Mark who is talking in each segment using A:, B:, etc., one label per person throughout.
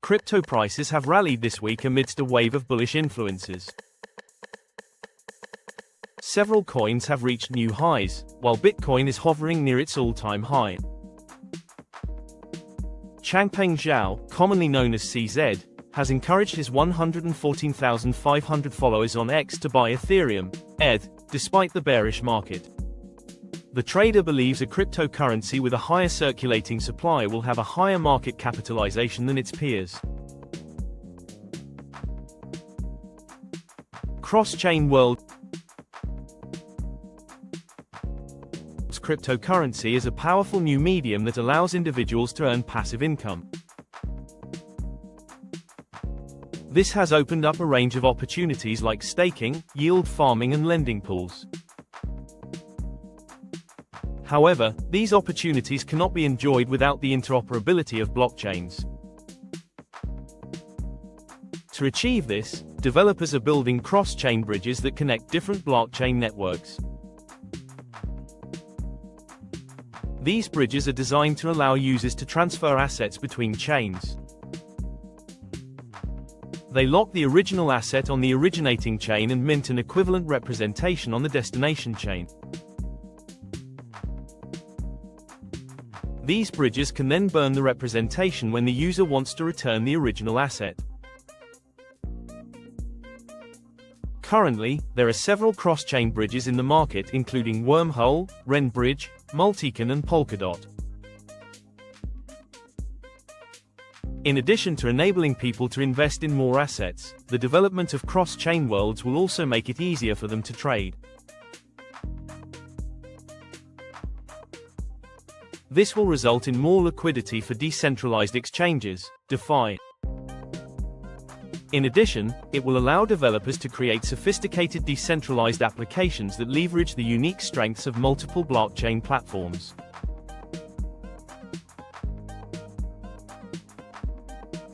A: Crypto prices have rallied this week amidst a wave of bullish influences. Several coins have reached new highs, while Bitcoin is hovering near its all-time high. Changpeng Zhao, commonly known as CZ, has encouraged his 114,500 followers on X to buy Ethereum, ETH, despite the bearish market. The trader believes a cryptocurrency with a higher circulating supply will have a higher market capitalization than its peers. Cross-chain world cryptocurrency is a powerful new medium that allows individuals to earn passive income. This has opened up a range of opportunities like staking, yield farming and lending pools. However, these opportunities cannot be enjoyed without the interoperability of blockchains. To achieve this, developers are building cross-chain bridges that connect different blockchain networks. These bridges are designed to allow users to transfer assets between chains. They lock the original asset on the originating chain and mint an equivalent representation on the destination chain. These bridges can then burn the representation when the user wants to return the original asset. Currently, there are several cross-chain bridges in the market including Wormhole, Bridge, Multicon and Polkadot. In addition to enabling people to invest in more assets, the development of cross-chain worlds will also make it easier for them to trade. This will result in more liquidity for decentralized exchanges, DeFi. In addition, it will allow developers to create sophisticated decentralized applications that leverage the unique strengths of multiple blockchain platforms.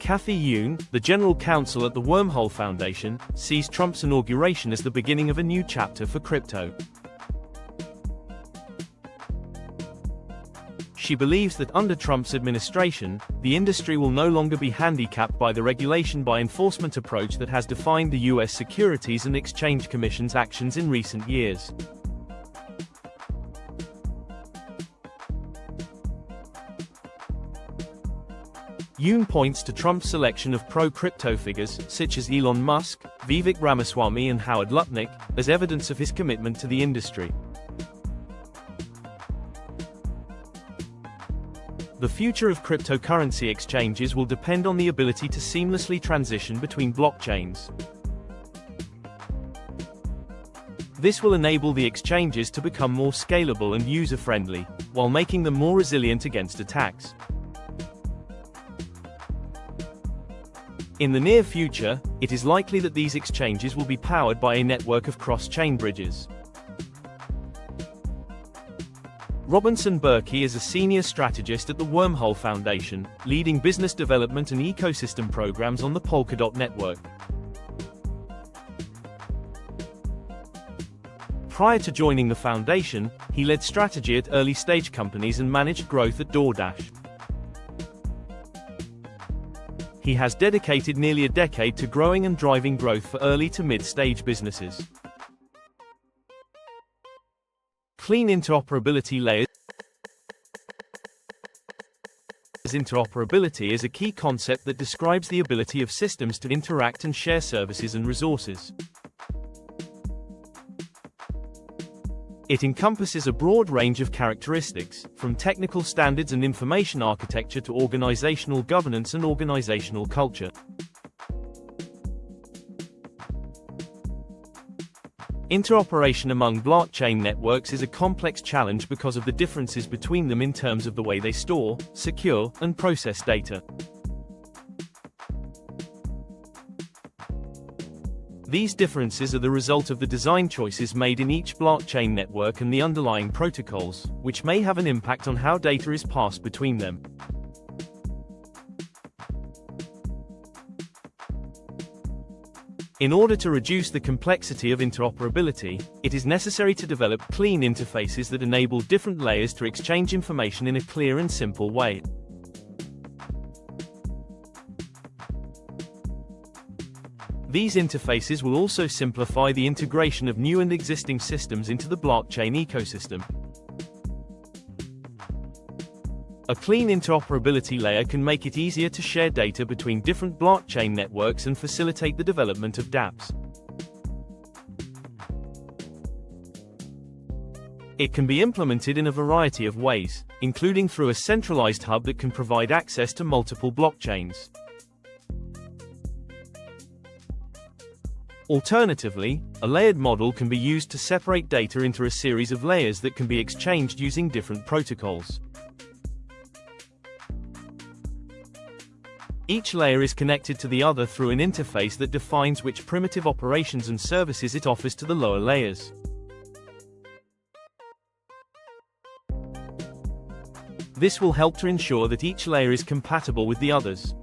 A: Cathy Yoon, the general counsel at the Wormhole Foundation, sees Trump's inauguration as the beginning of a new chapter for crypto. She believes that under Trump's administration, the industry will no longer be handicapped by the regulation by enforcement approach that has defined the U.S. Securities and Exchange Commission's actions in recent years. Yoon points to Trump's selection of pro-crypto figures, such as Elon Musk, Vivek Ramaswamy and Howard Lutnick, as evidence of his commitment to the industry. The future of cryptocurrency exchanges will depend on the ability to seamlessly transition between blockchains. This will enable the exchanges to become more scalable and user-friendly, while making them more resilient against attacks. In the near future, it is likely that these exchanges will be powered by a network of cross-chain bridges. Robinson Berkey is a senior strategist at the Wormhole Foundation, leading business development and ecosystem programs on the Polkadot network. Prior to joining the foundation, he led strategy at early-stage companies and managed growth at DoorDash. He has dedicated nearly a decade to growing and driving growth for early to mid-stage businesses. Clean interoperability layers. Interoperability is a key concept that describes the ability of systems to interact and share services and resources. It encompasses a broad range of characteristics, from technical standards and information architecture to organizational governance and organizational culture. Interoperation among blockchain networks is a complex challenge because of the differences between them in terms of the way they store, secure, and process data. These differences are the result of the design choices made in each blockchain network and the underlying protocols, which may have an impact on how data is passed between them. In order to reduce the complexity of interoperability, it is necessary to develop clean interfaces that enable different layers to exchange information in a clear and simple way. These interfaces will also simplify the integration of new and existing systems into the blockchain ecosystem. A clean interoperability layer can make it easier to share data between different blockchain networks and facilitate the development of dApps. It can be implemented in a variety of ways, including through a centralized hub that can provide access to multiple blockchains. Alternatively, a layered model can be used to separate data into a series of layers that can be exchanged using different protocols. Each layer is connected to the other through an interface that defines which primitive operations and services it offers to the lower layers. This will help to ensure that each layer is compatible with the others.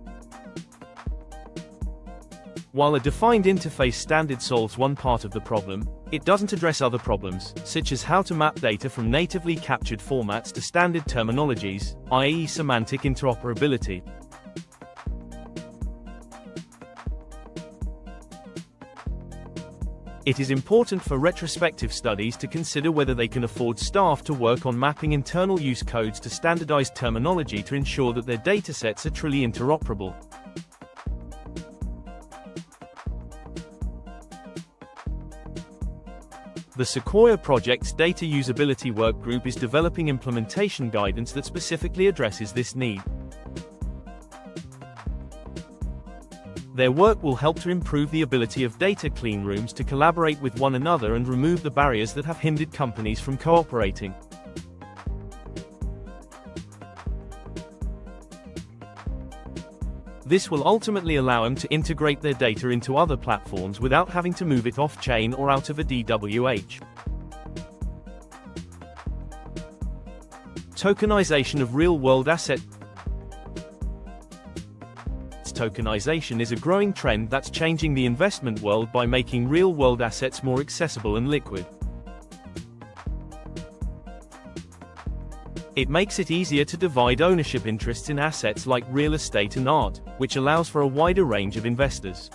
A: While a defined interface standard solves one part of the problem, it doesn't address other problems, such as how to map data from natively captured formats to standard terminologies, i.e. semantic interoperability. It is important for retrospective studies to consider whether they can afford staff to work on mapping internal use codes to standardized terminology to ensure that their datasets are truly interoperable. The Sequoia project's data usability workgroup is developing implementation guidance that specifically addresses this need. Their work will help to improve the ability of data clean rooms to collaborate with one another and remove the barriers that have hindered companies from cooperating. This will ultimately allow them to integrate their data into other platforms without having to move it off-chain or out of a DWH. Tokenization of real-world assets. Tokenization is a growing trend that's changing the investment world by making real-world assets more accessible and liquid. It makes it easier to divide ownership interests in assets like real estate and art, which allows for a wider range of investors.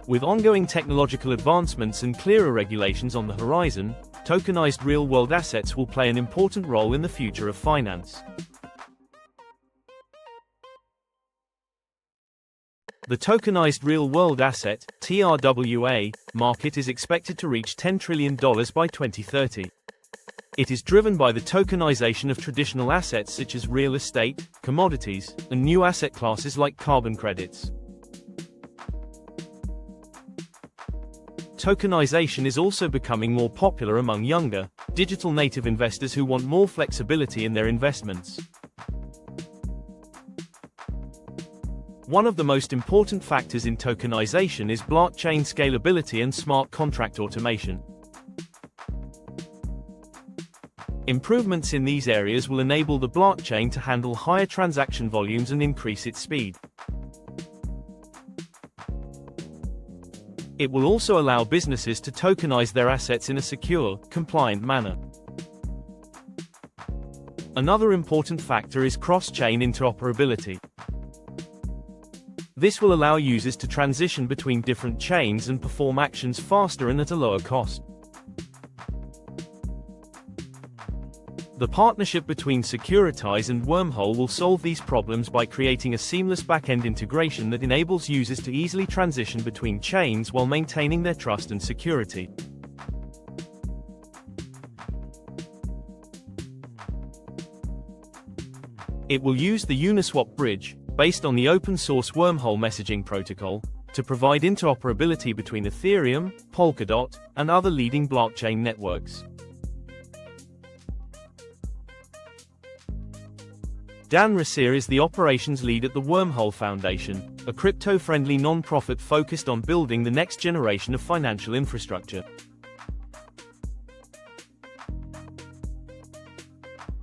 A: With ongoing technological advancements and clearer regulations on the horizon, tokenized real-world assets will play an important role in the future of finance. The tokenized real-world asset (TRWA) market is expected to reach $10 trillion by 2030. It is driven by the tokenization of traditional assets such as real estate, commodities, and new asset classes like carbon credits. Tokenization is also becoming more popular among younger, digital native investors who want more flexibility in their investments. One of the most important factors in tokenization is blockchain scalability and smart contract automation. Improvements in these areas will enable the blockchain to handle higher transaction volumes and increase its speed. It will also allow businesses to tokenize their assets in a secure, compliant manner. Another important factor is cross-chain interoperability. This will allow users to transition between different chains and perform actions faster and at a lower cost. The partnership between Securitize and Wormhole will solve these problems by creating a seamless back-end integration that enables users to easily transition between chains while maintaining their trust and security. It will use the Uniswap bridge, based on the open-source Wormhole messaging protocol, to provide interoperability between Ethereum, Polkadot, and other leading blockchain networks. Dan Rasir is the operations lead at the Wormhole Foundation, a crypto-friendly non-profit focused on building the next generation of financial infrastructure.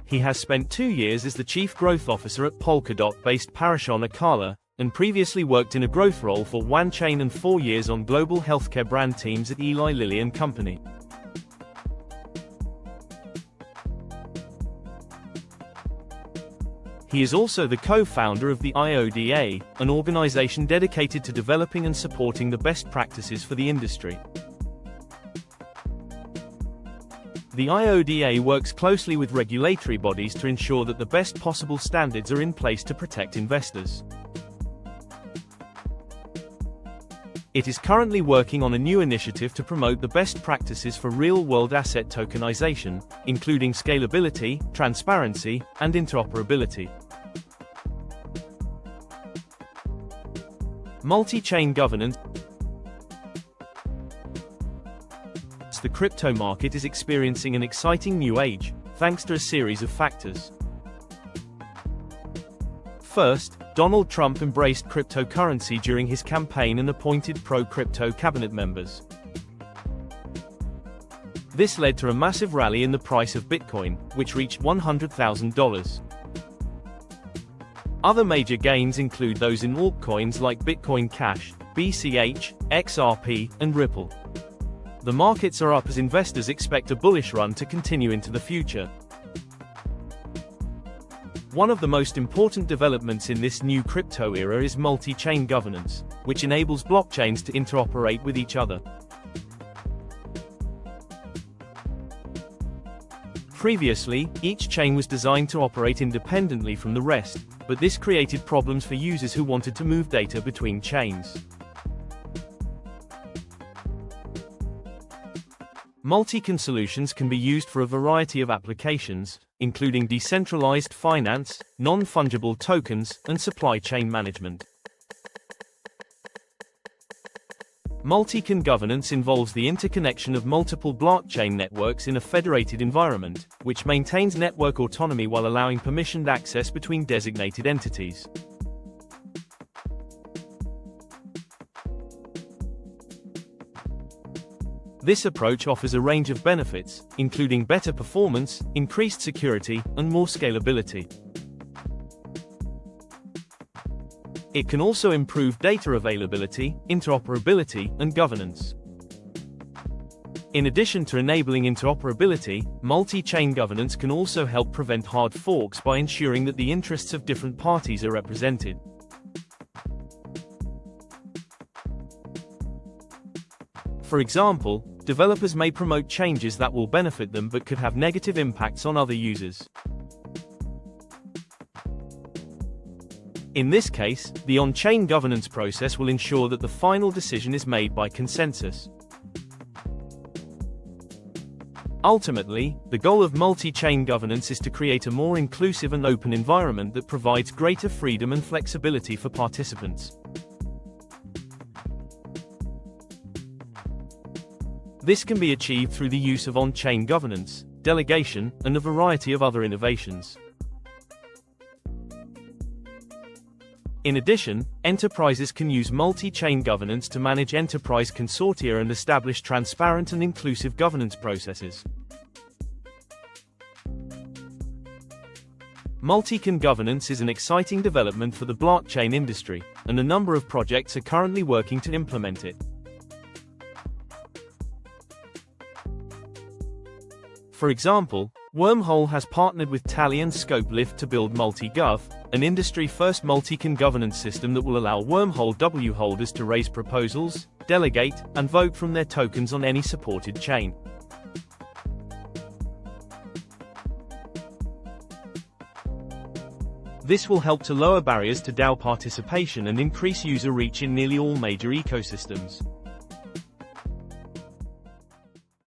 A: He has spent 2 years as the Chief Growth Officer at Polkadot-based Parashon Akala, and previously worked in a growth role for OneChain and 4 years on global healthcare brand teams at Eli Lilly and Company. He is also the co-founder of the IODA, an organization dedicated to developing and supporting the best practices for the industry. The IODA works closely with regulatory bodies to ensure that the best possible standards are in place to protect investors. It is currently working on a new initiative to promote the best practices for real-world asset tokenization, including scalability, transparency, and interoperability. Multi-chain governance. The crypto market is experiencing an exciting new age, thanks to a series of factors. First, Donald Trump embraced cryptocurrency during his campaign and appointed pro-crypto cabinet members. This led to a massive rally in the price of Bitcoin, which reached $100,000. Other major gains include those in altcoins like Bitcoin Cash, BCH, XRP, and Ripple. The markets are up as investors expect a bullish run to continue into the future. One of the most important developments in this new crypto era is multi-chain governance, which enables blockchains to interoperate with each other. Previously, each chain was designed to operate independently from the rest, but this created problems for users who wanted to move data between chains. Multi-chain solutions can be used for a variety of applications, including decentralized finance, non-fungible tokens, and supply chain management. Multi-chain governance involves the interconnection of multiple blockchain networks in a federated environment, which maintains network autonomy while allowing permissioned access between designated entities. This approach offers a range of benefits, including better performance, increased security, and more scalability. It can also improve data availability, interoperability, and governance. In addition to enabling interoperability, multi-chain governance can also help prevent hard forks by ensuring that the interests of different parties are represented. For example, developers may promote changes that will benefit them but could have negative impacts on other users. In this case, the on-chain governance process will ensure that the final decision is made by consensus. Ultimately, the goal of multi-chain governance is to create a more inclusive and open environment that provides greater freedom and flexibility for participants. This can be achieved through the use of on-chain governance, delegation, and a variety of other innovations. In addition, enterprises can use multi-chain governance to manage enterprise consortia and establish transparent and inclusive governance processes. Multi-chain governance is an exciting development for the blockchain industry, and a number of projects are currently working to implement it. For example, Wormhole has partnered with Tally and Scopelift to build MultiGov, an industry-first multi-chain governance system that will allow Wormhole W holders to raise proposals, delegate, and vote from their tokens on any supported chain. This will help to lower barriers to DAO participation and increase user reach in nearly all major ecosystems.